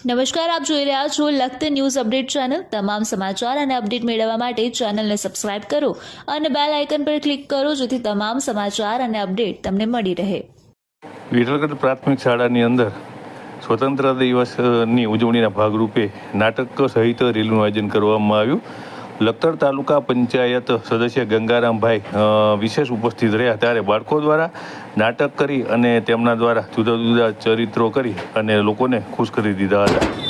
નમસ્કાર, આપ જોઈ રહ્યા છો લખત ન્યૂઝ અપડેટ ચેનલ। તમામ સમાચાર અને અપડેટ મેળવવા માટે ચેનલને સબસ્ક્રાઇબ કરો અને બેલ આઇકન પર ક્લિક કરો જેથી તમામ સમાચાર અને અપડેટ તમને મળી રહે। વિરલગઢ પ્રાથમિક શાળાની અંદર સ્વતંત્ર દિવસની ઉજવણીના ભાગરૂપે નાટક સહિત રેલીનું આયોજન કરવામાં આવ્યું। લખતર તાલુકા પંચાયત સદસ્ય ગંગારામભાઈ વિશેષ ઉપસ્થિત રહ્યા ત્યારે બાળકો દ્વારા નાટક કરી અને તેમના દ્વારા જુદા જુદા ચરિત્રો કરી અને લોકોને ખુશ કરી દીધા હતા।